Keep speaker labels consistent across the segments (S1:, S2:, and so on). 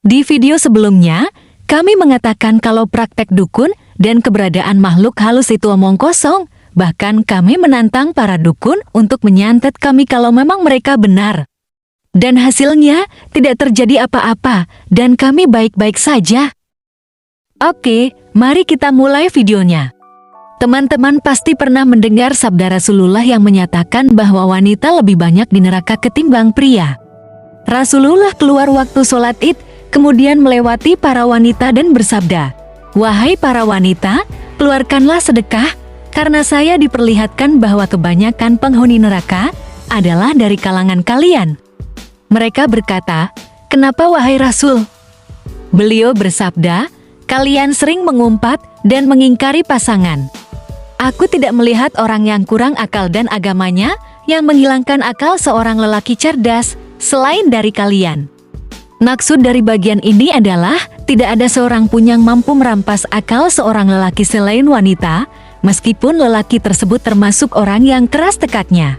S1: Di video sebelumnya, kami mengatakan kalau praktek dukun dan keberadaan makhluk halus itu omong kosong. Bahkan kami menantang para dukun untuk menyantet kami kalau memang mereka benar. Dan hasilnya tidak terjadi apa-apa dan kami baik-baik saja. Oke, mari kita mulai videonya. Teman-teman pasti pernah mendengar sabda Rasulullah yang menyatakan bahwa wanita lebih banyak di neraka ketimbang pria. Rasulullah keluar waktu sholat Id, kemudian melewati para wanita dan bersabda, "Wahai para wanita, keluarkanlah sedekah, karena saya diperlihatkan bahwa kebanyakan penghuni neraka adalah dari kalangan kalian." Mereka berkata, "Kenapa wahai Rasul?" Beliau bersabda, "Kalian sering mengumpat dan mengingkari pasangan. Aku tidak melihat orang yang kurang akal dan agamanya yang menghilangkan akal seorang lelaki cerdas selain dari kalian." Maksud dari bagian ini adalah tidak ada seorang pun yang mampu merampas akal seorang lelaki selain wanita, meskipun lelaki tersebut termasuk orang yang keras tekadnya.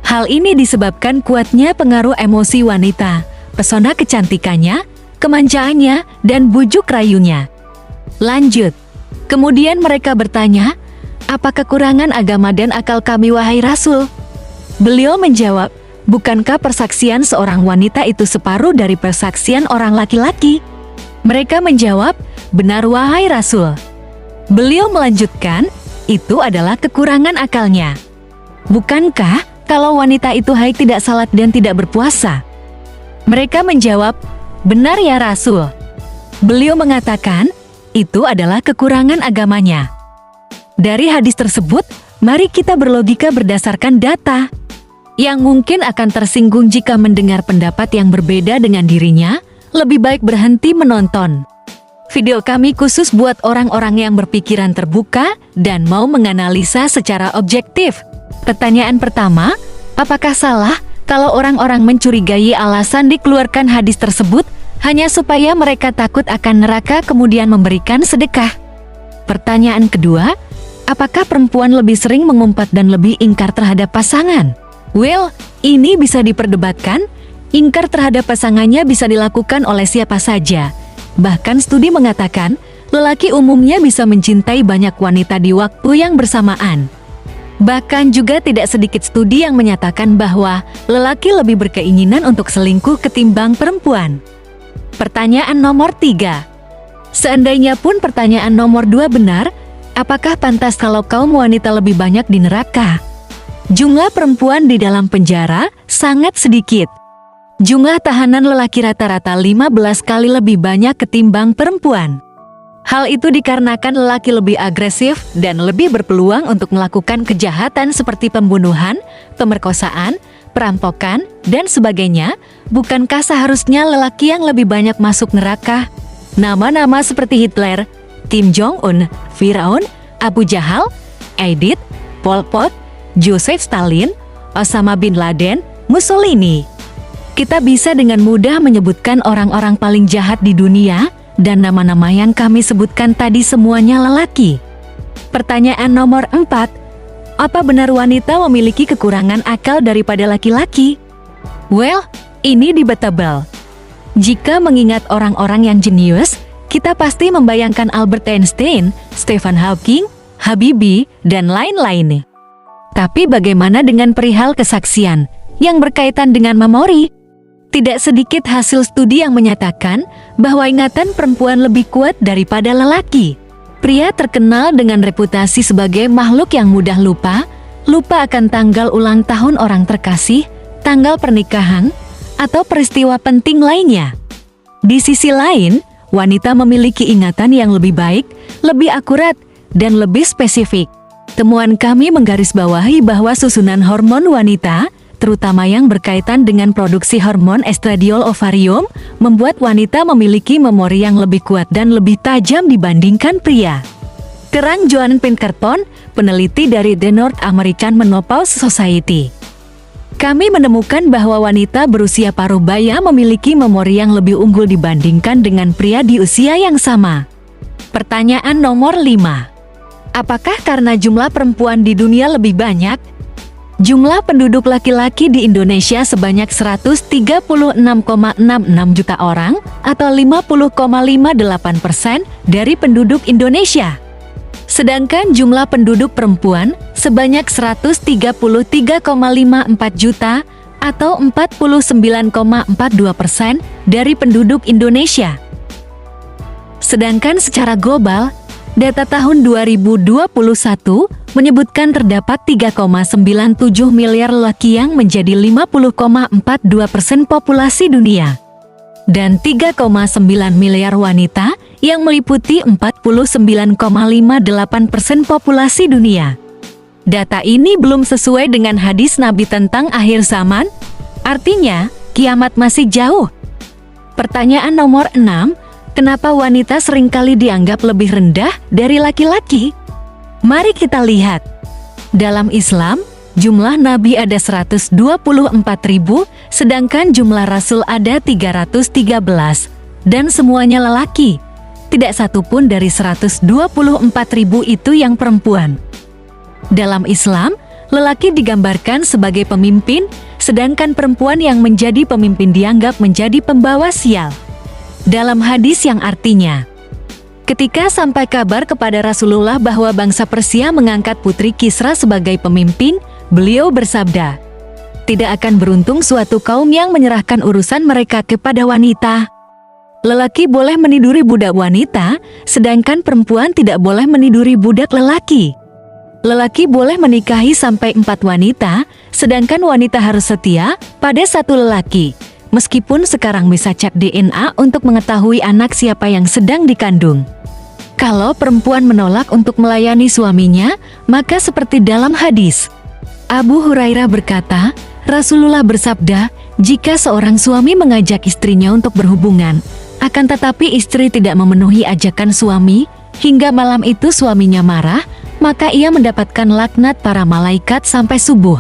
S1: Hal ini disebabkan kuatnya pengaruh emosi wanita, pesona kecantikannya, kemanjaannya, dan bujuk rayunya. Lanjut. Kemudian mereka bertanya, "Apa kekurangan agama dan akal kami wahai Rasul?" Beliau menjawab, "Bukankah persaksian seorang wanita itu separuh dari persaksian orang laki-laki?" Mereka menjawab, "Benar wahai Rasul." Beliau melanjutkan, "Itu adalah kekurangan akalnya. Bukankah kalau wanita itu haid tidak salat dan tidak berpuasa?" Mereka menjawab, "Benar ya Rasul." Beliau mengatakan, "Itu adalah kekurangan agamanya." Dari hadis tersebut, mari kita berlogika berdasarkan data. Yang mungkin akan tersinggung jika mendengar pendapat yang berbeda dengan dirinya, lebih baik berhenti menonton. Video kami khusus buat orang-orang yang berpikiran terbuka dan mau menganalisa secara objektif. Pertanyaan pertama, apakah salah kalau orang-orang mencurigai alasan dikeluarkan hadis tersebut hanya supaya mereka takut akan neraka kemudian memberikan sedekah? Pertanyaan kedua, apakah perempuan lebih sering mengumpat dan lebih ingkar terhadap pasangan? Well, ini bisa diperdebatkan. Ingkar terhadap pasangannya bisa dilakukan oleh siapa saja. Bahkan studi mengatakan, lelaki umumnya bisa mencintai banyak wanita di waktu yang bersamaan. Bahkan juga tidak sedikit studi yang menyatakan bahwa lelaki lebih berkeinginan untuk selingkuh ketimbang perempuan. Pertanyaan nomor 3. Seandainya pun pertanyaan nomor 2 benar, apakah pantas kalau kaum wanita lebih banyak di neraka? Jumlah perempuan di dalam penjara sangat sedikit. Jumlah tahanan lelaki rata-rata 15 kali lebih banyak ketimbang perempuan. Hal itu dikarenakan lelaki lebih agresif dan lebih berpeluang untuk melakukan kejahatan seperti pembunuhan, pemerkosaan, perampokan, dan sebagainya. Bukankah seharusnya lelaki yang lebih banyak masuk neraka? Nama-nama seperti Hitler, Kim Jong-un, Firaun, Abu Jahal, Edith, Pol Pot, Joseph Stalin, Osama bin Laden, Mussolini. Kita bisa dengan mudah menyebutkan orang-orang paling jahat di dunia, dan nama-nama yang kami sebutkan tadi semuanya lelaki. Pertanyaan nomor 4. Apa benar wanita memiliki kekurangan akal daripada laki-laki? Well, ini debatable. Jika mengingat orang-orang yang jenius, kita pasti membayangkan Albert Einstein, Stephen Hawking, Habibie, dan lain-lainnya. Tapi bagaimana dengan perihal kesaksian yang berkaitan dengan memori? Tidak sedikit hasil studi yang menyatakan bahwa ingatan perempuan lebih kuat daripada lelaki. Pria terkenal dengan reputasi sebagai makhluk yang mudah lupa akan tanggal ulang tahun orang terkasih, tanggal pernikahan, atau peristiwa penting lainnya. Di sisi lain, wanita memiliki ingatan yang lebih baik, lebih akurat, dan lebih spesifik. Temuan kami menggarisbawahi bahwa susunan hormon wanita, terutama yang berkaitan dengan produksi hormon estradiol ovarium, membuat wanita memiliki memori yang lebih kuat dan lebih tajam dibandingkan pria. Terang Joan Pinkerton, peneliti dari The North American Menopause Society. Kami menemukan bahwa wanita berusia paruh baya memiliki memori yang lebih unggul dibandingkan dengan pria di usia yang sama. Pertanyaan nomor 5. Apakah karena jumlah perempuan di dunia lebih banyak? Jumlah penduduk laki-laki di Indonesia sebanyak 136,66 juta orang atau 50,58% dari penduduk Indonesia. Sedangkan jumlah penduduk perempuan sebanyak 133,54 juta atau 49,42% dari penduduk Indonesia. Sedangkan secara global, data tahun 2021 menyebutkan terdapat 3,97 miliar lelaki yang menjadi 50,42% populasi dunia dan 3,9 miliar wanita yang meliputi 49,58% populasi dunia. Data ini belum sesuai dengan hadis Nabi tentang akhir zaman, artinya kiamat masih jauh. Pertanyaan nomor 6, kenapa wanita seringkali dianggap lebih rendah dari laki-laki? Mari kita lihat. Dalam Islam, jumlah nabi ada 124.000, sedangkan jumlah rasul ada 313, dan semuanya lelaki. Tidak satu pun dari 124.000 itu yang perempuan. Dalam Islam, lelaki digambarkan sebagai pemimpin, sedangkan perempuan yang menjadi pemimpin dianggap menjadi pembawa sial. Dalam hadis yang artinya, ketika sampai kabar kepada Rasulullah bahwa bangsa Persia mengangkat putri Kisra sebagai pemimpin, beliau bersabda, "Tidak akan beruntung suatu kaum yang menyerahkan urusan mereka kepada wanita." Lelaki boleh meniduri budak wanita, sedangkan perempuan tidak boleh meniduri budak lelaki. Lelaki boleh menikahi sampai 4 wanita, sedangkan wanita harus setia pada satu lelaki. Meskipun sekarang bisa cek DNA untuk mengetahui anak siapa yang sedang dikandung. Kalau perempuan menolak untuk melayani suaminya, maka seperti dalam hadis. Abu Hurairah berkata, Rasulullah bersabda, jika seorang suami mengajak istrinya untuk berhubungan, akan tetapi istri tidak memenuhi ajakan suami, hingga malam itu suaminya marah, maka ia mendapatkan laknat para malaikat sampai subuh.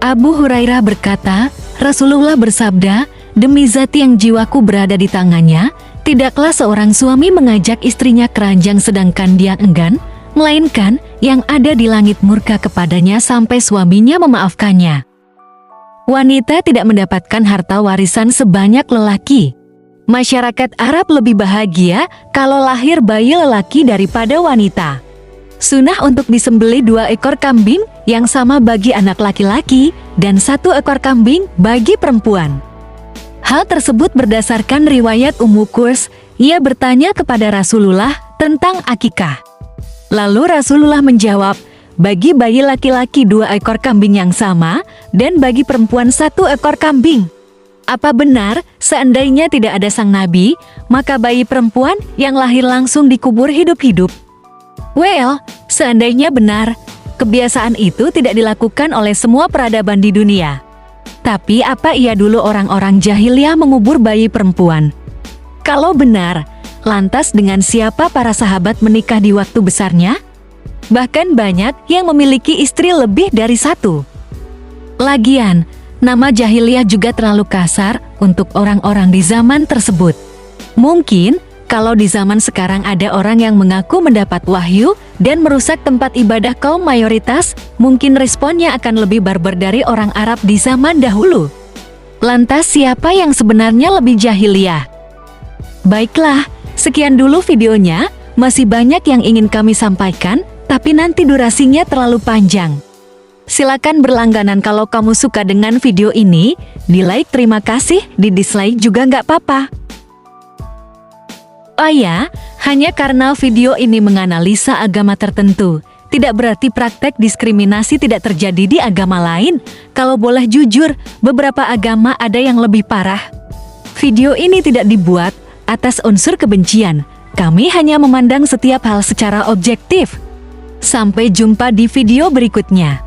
S1: Abu Hurairah berkata, Rasulullah bersabda, demi zat yang jiwaku berada di tangannya, tidaklah seorang suami mengajak istrinya keranjang sedangkan dia enggan, melainkan yang ada di langit murka kepadanya sampai suaminya memaafkannya. Wanita tidak mendapatkan harta warisan sebanyak lelaki. Masyarakat Arab lebih bahagia kalau lahir bayi lelaki daripada wanita. Sunnah untuk disembelih 2 ekor kambing yang sama bagi anak laki-laki dan 1 ekor kambing bagi perempuan. Hal tersebut berdasarkan riwayat Ummu Kurs, ia bertanya kepada Rasulullah tentang akikah. Lalu Rasulullah menjawab, bagi bayi laki-laki 2 ekor kambing yang sama, dan bagi perempuan 1 ekor kambing. Apa benar, seandainya tidak ada sang nabi, maka bayi perempuan yang lahir langsung dikubur hidup-hidup? Well, seandainya benar, kebiasaan itu tidak dilakukan oleh semua peradaban di dunia. Tapi apa iya dulu orang-orang jahiliyah mengubur bayi perempuan? Kalau benar, lantas dengan siapa para sahabat menikah di waktu besarnya? Bahkan banyak yang memiliki istri lebih dari 1. Lagian, nama jahiliyah juga terlalu kasar untuk orang-orang di zaman tersebut. Mungkin, kalau di zaman sekarang ada orang yang mengaku mendapat wahyu dan merusak tempat ibadah kaum mayoritas, mungkin responnya akan lebih barbar dari orang Arab di zaman dahulu. Lantas siapa yang sebenarnya lebih jahiliyah? Baiklah, sekian dulu videonya, masih banyak yang ingin kami sampaikan, tapi nanti durasinya terlalu panjang. Silakan berlangganan kalau kamu suka dengan video ini, di like terima kasih, di dislike juga nggak apa-apa. Oh ya, hanya karena video ini menganalisa agama tertentu, tidak berarti praktek diskriminasi tidak terjadi di agama lain. Kalau boleh jujur, beberapa agama ada yang lebih parah. Video ini tidak dibuat atas unsur kebencian, kami hanya memandang setiap hal secara objektif. Sampai jumpa di video berikutnya.